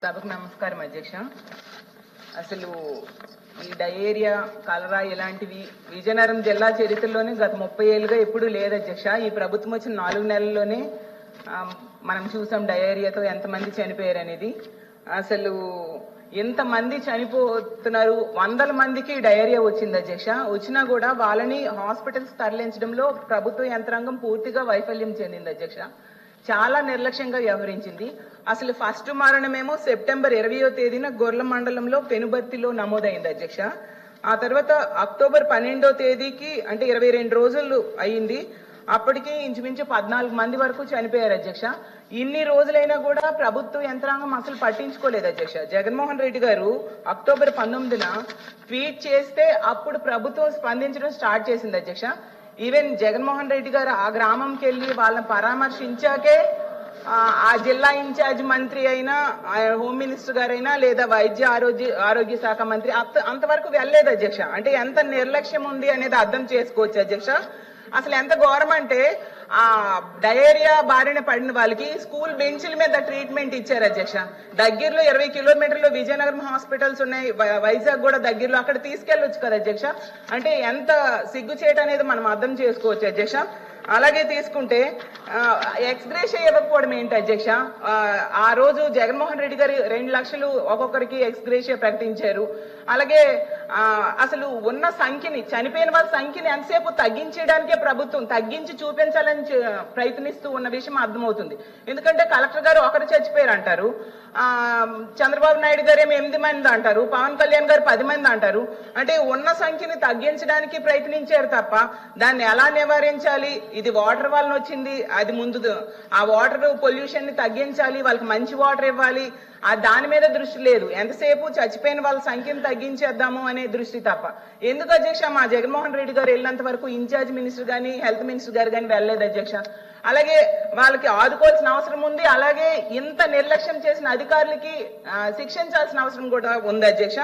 సభకు నమస్కారం అధ్యక్ష. అసలు ఈ డయేరియా కలరా ఇలాంటివి విజయనగరం జిల్లా చరిత్రలోనే గత 30 ఏళ్ళుగా ఎప్పుడు లేదు అధ్యక్ష. ఈ ప్రభుత్వం వచ్చిన 4 నెలల్లోనే మనం చూసాం డయేరియాతో ఎంతమంది చనిపోయారు అనేది. అసలు ఎంతమంది చనిపోతున్నారు, వందల మందికి డయేరియా వచ్చింది అధ్యక్ష. వచ్చినా కూడా వాళ్ళని హాస్పిటల్స్ తరలించడంలో ప్రభుత్వ యంత్రాంగం పూర్తిగా వైఫల్యం చెందింది అధ్యక్ష. చాలా నిర్లక్ష్యంగా వ్యవహరించింది. అసలు ఫస్ట్ మరణమేమో సెప్టెంబర్ 20వ తేదీన గొర్ల మండలంలో పెనుబర్తిలో నమోదైంది అధ్యక్ష. ఆ తర్వాత అక్టోబర్ 12వ తేదీకి అంటే 22 రోజులు అయింది. అప్పటికి ఇంచుమించు 14 మంది వరకు చనిపోయారు అధ్యక్ష. ఇన్ని రోజులైనా కూడా ప్రభుత్వ యంత్రాంగం అసలు పట్టించుకోలేదు అధ్యక్ష. జగన్మోహన్ రెడ్డి గారు అక్టోబర్ 19న ట్వీట్ చేస్తే అప్పుడు ప్రభుత్వం స్పందించడం స్టార్ట్ చేసింది అధ్యక్ష. ఈవెన్ జగన్మోహన్ రెడ్డి గారు ఆ గ్రామంకి వెళ్లి వాళ్ళని పరామర్శించాకే ఆ జిల్లా ఇన్ఛార్జ్ మంత్రి అయినా, హోమ్ మినిస్టర్ గారైనా, లేదా వైద్య ఆరోగ్య శాఖ మంత్రి అంతవరకు వెళ్ళలేదు అధ్యక్ష. అంటే ఎంత నిర్లక్ష్యం ఉంది అనేది అర్థం చేసుకోవచ్చు అధ్యక్ష. అసలు ఎంత ఘోరం అంటే ఆ డయేరియా బారిన పడిన వాళ్ళకి స్కూల్ బెంచ్ల మీద ట్రీట్మెంట్ ఇచ్చారు అధ్యక్ష. దగ్గరలో 20 కిలోమీటర్లు విజయనగరం హాస్పిటల్స్ ఉన్నాయి, వైజాగ్ కూడా దగ్గరలో, అక్కడ తీసుకెళ్లొచ్చు కదా అధ్యక్ష. అంటే ఎంత సిగ్గుచేటు అనేది మనం అర్థం చేసుకోవచ్చు అధ్యక్ష. అలాగే తీసుకుంటే ఎక్స్గ్రేషియా ఇవ్వకపోవడం ఏంటి అధ్యక్ష. ఆ రోజు జగన్మోహన్ రెడ్డి గారు 2 లక్షలు ఒక్కొక్కరికి ఎక్స్గ్రేషియా ప్రకటించారు. అలాగే అసలు ఉన్న సంఖ్యని, చనిపోయిన వాళ్ళ సంఖ్యని ఎంతసేపు తగ్గించడానికే ప్రభుత్వం తగ్గించి చూపించాలని ప్రయత్నిస్తూ ఉన్న విషయం అర్థమవుతుంది. ఎందుకంటే కలెక్టర్ గారు ఒకరు చచ్చిపోయారు అంటారు, చంద్రబాబు నాయుడు గారు ఏమో 8 మంది అంటారు, పవన్ కళ్యాణ్ గారు 10 మంది అంటారు. అంటే ఉన్న సంఖ్యని తగ్గించడానికి ప్రయత్నించారు తప్ప దాన్ని ఎలా నివారించాలి, ఇది వాటర్ వలన వచ్చింది, అది ముందు ఆ వాటర్ పొల్యూషన్ ని తగ్గించాలి, వాళ్ళకి మంచి వాటర్ ఇవ్వాలి, దాని మీద దృష్టి లేదు. ఎంతసేపు చచ్చిపోయిన వాళ్ళ సంఖ్యను తగ్గించేద్దాము అనే దృష్టి తప్ప. ఎందుకు అధ్యక్ష మా జగన్మోహన్ రెడ్డి గారు వెళ్ళినంత వరకు ఇన్ఛార్జ్ మినిస్టర్ గానీ హెల్త్ మినిస్టర్ గారు కానీ వెళ్ళలేదు అధ్యక్ష. అలాగే వాళ్ళకి ఆదుకోవాల్సిన అవసరం ఉంది. అలాగే ఇంత నిర్లక్ష్యం చేసిన అధికారులకి శిక్షించాల్సిన అవసరం కూడా ఉంది అధ్యక్ష.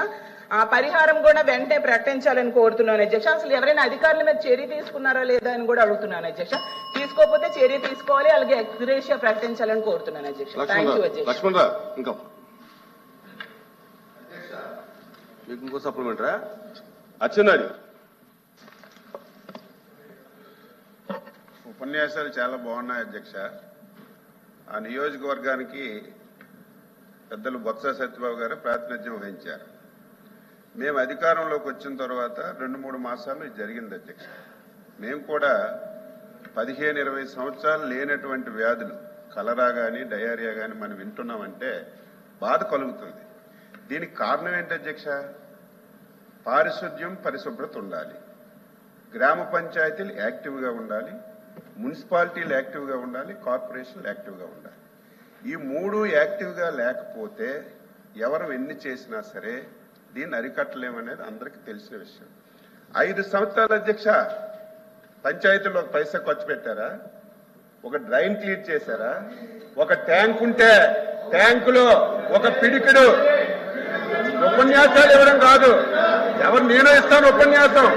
పరిహారం కూడా వెంటనే ప్రకటించాలని కోరుతున్నాను అధ్యక్ష. అసలు ఎవరైనా అధికారుల మీద చర్య తీసుకున్నారా లేదా అని కూడా అడుగుతున్నాను అధ్యక్ష. తీసుకోకపోతే చర్య తీసుకోవాలి, అలాగే ఎక్స్గ్రేషియా ప్రకటించాలని కోరుతున్నాను అధ్యక్ష. థ్యాంక్ యూ అధ్యక్ష. ఇంకో సప్లిమెంటరా అచ్చెన్నాయుడు. ఉపన్యాసాలు చాలా బాగున్నాయి అధ్యక్ష. ఆ నియోజకవర్గానికి పెద్దలు బొత్స సత్యబాబు గారు ప్రాతినిధ్యం వహించారు. మేము అధికారంలోకి వచ్చిన తర్వాత 2-3 మాసాలు ఇది జరిగింది అధ్యక్ష. మేము కూడా 15-20 సంవత్సరాలు లేనటువంటి వ్యాధులు కలరా కానీ డయేరియా కానీ మనం వింటున్నామంటే బాధ కలుగుతుంది. దీనికి కారణం ఏంటి అధ్యక్ష? పారిశుద్ధ్యం, పరిశుభ్రత ఉండాలి, గ్రామ పంచాయతీలు యాక్టివ్గా ఉండాలి, మున్సిపాలిటీలు యాక్టివ్గా ఉండాలి, కార్పొరేషన్లు యాక్టివ్గా ఉండాలి. ఈ 3 యాక్టివ్గా లేకపోతే ఎవరు ఎన్ని చేసినా సరే దీన్ని అరికట్టలేమనేది అందరికీ తెలిసిన విషయం. 5 సంవత్సరాల అధ్యక్ష పంచాయతీలో ఒక పైసా ఖర్చు పెట్టారా? ఒక డ్రైన్ క్లీన్ చేశారా? ఒక ట్యాంక్ ఉంటే ట్యాంకులో ఒక పిడికిడు ఉపన్యాసాలు ఇవ్వడం కాదు. ఎవరు నేనే ఇస్తాను ఉపన్యాసం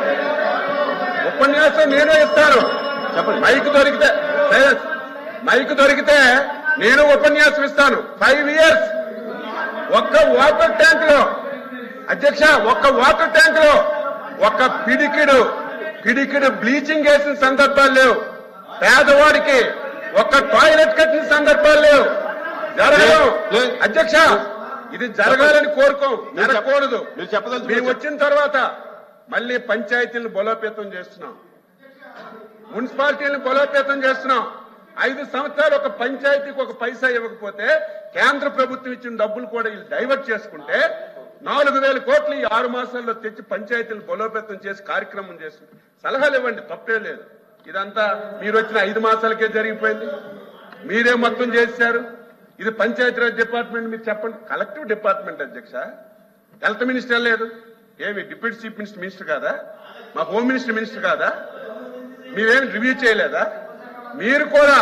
నేనే ఇస్తాను. మైక్ దొరికితే నేను ఉపన్యాసం ఇస్తాను. 5 ఇయర్స్ ఒక్క వాటర్ ట్యాంక్ లో అధ్యక్ష, ఒక్క వాటర్ ట్యాంక్ లో ఒక పిడికిడు బ్లీచింగ్ వేసిన సందర్భాలు లేవు. పేదవాడికి ఒక్క టాయిలెట్ కట్టిన సందర్భాలు లేవు. జరగదు అధ్యక్ష, ఇది జరగాలని కోరుకోం, జరగకూడదు. మేము వచ్చిన తర్వాత మళ్ళీ పంచాయతీలను బలోపేతం చేస్తున్నాం, మున్సిపాలిటీలను బలోపేతం చేస్తున్నాం. 5 సంవత్సరాలు ఒక పంచాయతీకి ఒక పైసా ఇవ్వకపోతే కేంద్ర ప్రభుత్వం ఇచ్చిన డబ్బులు కూడా వీళ్ళు డైవర్ట్ చేసుకుంటే 4,000 కోట్లు ఈ 6 మాసాల్లో తెచ్చి పంచాయతీలను బలోపేతం చేసి కార్యక్రమం చేస్తుంది. సలహాలు ఇవ్వండి, తప్పే లేదు. ఇదంతా మీరు వచ్చిన 5 మాసాలకే జరిగిపోయింది. మీరే మొత్తం చేశారు. ఇది పంచాయతీరాజ్ డిపార్ట్మెంట్, మీరు చెప్పండి. కలెక్టివ్ డిపార్ట్మెంట్ అధ్యక్ష. హెల్త్ మినిస్టర్ లేదు, ఏమి డిప్యూటీ చీఫ్ మినిస్టర్ కాదా? మా హోమ్ మినిస్టర్ కాదా? మీరేమి రివ్యూ చేయలేదా? మీరు కూడా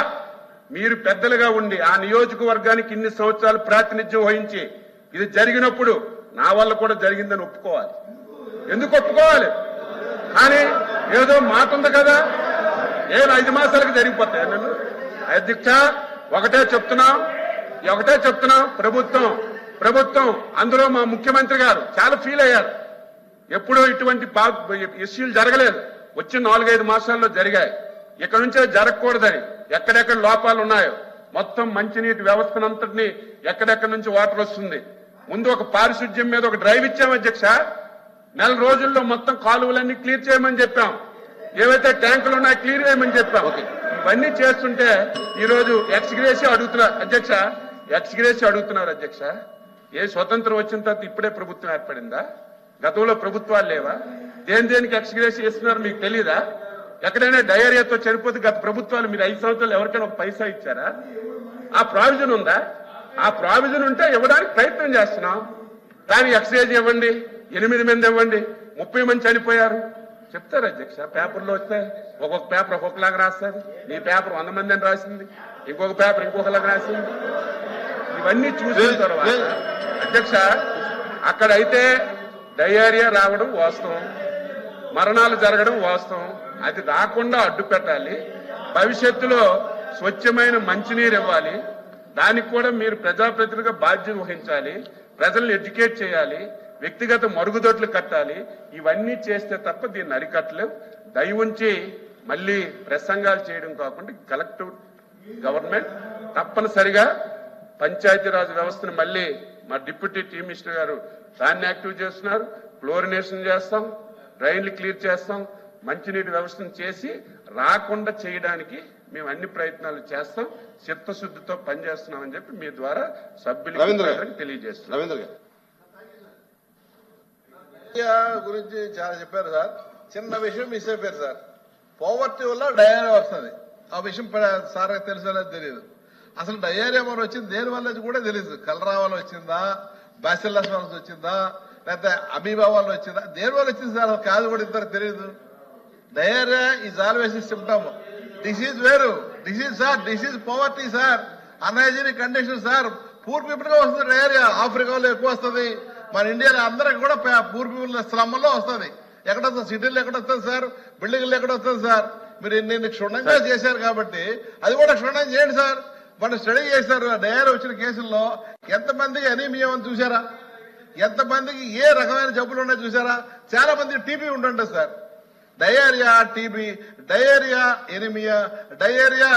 మీరు పెద్దలుగా ఉండి ఆ నియోజకవర్గానికి ఇన్ని సంవత్సరాలు ప్రాతినిధ్యం వహించి ఇది జరిగినప్పుడు నా వల్ల కూడా జరిగిందని ఒప్పుకోవాలి. ఎందుకు ఒప్పుకోవాలి? కానీ ఏదో మాట ఉంది కదా, 5 మాసాలకు జరిగిపోతాయి. నన్ను అధ్యక్ష ఒకటే చెప్తున్నాం, ప్రభుత్వం ప్రభుత్వం, అందులో మా ముఖ్యమంత్రి గారు చాలా ఫీల్ అయ్యారు. ఎప్పుడూ ఇటువంటి ఇష్యూలు జరగలేదు, వచ్చిన 4-5 మాసాల్లో జరిగాయి. ఇక్కడ నుంచే జరగకూడదని ఎక్కడెక్కడ లోపాలు ఉన్నాయో మొత్తం మంచినీటి వ్యవస్థనంతటినీ ఎక్కడెక్కడి నుంచి వాటర్ వస్తుంది. ముందు ఒక పారిశుధ్యం మీద ఒక డ్రైవ్ ఇచ్చాం అధ్యక్ష. 4 రోజుల్లో మొత్తం కాలువలన్నీ క్లియర్ చేయమని చెప్పాం. ఏవైతే ట్యాంకులు ఉన్నాయో క్లియర్ చేయమని చెప్పాం. ఇవన్నీ చేస్తుంటే ఈ రోజు ఎక్స్గ్రేసి అడుగుతున్నారు అధ్యక్ష. ఎక్స్గ్రేసి అడుగుతున్నారు అధ్యక్ష. ఏ స్వతంత్రం వచ్చిన తర్వాత ఇప్పుడే ప్రభుత్వం ఏర్పడిందా? గతంలో ప్రభుత్వాలు లేవా? దేనికి ఎక్స్గ్రేసి ఇస్తున్నారు మీకు తెలీదా? ఎక్కడైనా డయేరియాతో చనిపోతే గత ప్రభుత్వాలు మీరు 5 సంవత్సరాలు ఎవరికైనా ఒక పైసా ఇచ్చారా? ఆ ప్రావిజన్ ఉందా? ఆ ప్రావిజన్ ఉంటే ఇవ్వడానికి ప్రయత్నం చేస్తున్నాం. కానీ ఎక్స్గ్రేజ్ ఇవ్వండి, 8 మంది ఇవ్వండి, 30 మంది చనిపోయారు చెప్తారు అధ్యక్ష. పేపర్లో వస్తే ఒక్కొక్క పేపర్ ఒక్కొక్కలాగా రాస్తారు. నీ పేపర్ 100 మంది అని రాసింది, ఇంకొక పేపర్ ఇంకొకలాగా రాసింది. ఇవన్నీ చూసిన తర్వాత అధ్యక్ష, అక్కడైతే డయేరియా రావడం వాస్తవం, మరణాలు జరగడం వాస్తవం. అది రాకుండా అడ్డు పెట్టాలి. భవిష్యత్తులో స్వచ్ఛమైన మంచినీరు ఇవ్వాలి. దానికి కూడా మీరు ప్రజాప్రతినిధిగా బాధ్యత వహించాలి. ప్రజల్ని ఎడ్యుకేట్ చేయాలి. వ్యక్తిగత మరుగుదొడ్లు కట్టాలి. ఇవన్నీ చేస్తే తప్ప దీన్ని అరికట్టలేవు. దయ ఉంచి మళ్ళీ ప్రసంగాలు చేయడం కాకుండా కలెక్టివ్ గవర్నమెంట్ తప్పనిసరిగా పంచాయతీరాజ్ వ్యవస్థను మళ్ళీ మా డిప్యూటీ చీఫ్ మినిస్టర్ గారు దాన్ని యాక్టివ్ చేస్తున్నారు. క్లోరినేషన్ చేస్తాం, డ్రైన్లు క్లియర్ చేస్తాం, మంచినీటి వ్యవస్థను చేసి రాకుండా చేయడానికి మేము అన్ని ప్రయత్నాలు చేస్తాం. చిత్తశుద్ధితో పనిచేస్తున్నామని చెప్పి మీ ద్వారా సభ్యులకు తెలియజేస్తున్నాం. రవీంద్ర గారు గురించి చాలా చెప్పారు సార్. చిన్న విషయం మిస్ అయిపోయారు సార్. పోవర్టీ వల్ల డయేరియా వస్తుంది. ఆ విషయం సార్ తెలుసో తెలియదు. అసలు డయేరియా మన వచ్చింది దేని వల్ల కూడా తెలియదు. కలరా వల్ల వచ్చిందా, బ్యాసిల్లస్ వల్ల వచ్చిందా, లేకపోతే అమీబా వల్ల వచ్చిందా, దేని వల్ల వచ్చింది సార్ కాదు కూడా ఇంత తెలియదు. Diarrhoea is always symptom. Disease వేరు. Disease sir, disease poverty sir, unhygienic condition sir. Poor people గా వస్తుంది డయేరియా. ఆఫ్రికాలో ఎక్కువ వస్తుంది, మన ఇండియాలో అందరికి కూడా పూర్ పీపుల్ స్లమ్లో వస్తుంది. ఎక్కడ వస్తుంది? సిటీలో ఎక్కడ వస్తుంది సార్? బిల్డింగ్లు ఎక్కడ వస్తుంది సార్? మీరు ఇన్ని క్షుణ్ణంగా చేశారు కాబట్టి అది కూడా క్షుణ్ణంగా చేయండి సార్. మనం స్టడీ చేశారు. డయేరియా వచ్చిన కేసుల్లో ఎంతమందికి అనీమియా అని చూసారా? ఎంతమందికి ఏ రకమైన జబ్బులు ఉన్నాయో చూసారా? చాలా మందికి టీబీ ఉంటుంటుంది sir. Diarrhoea, TB, diarrhoea, anaemia, diarrhoea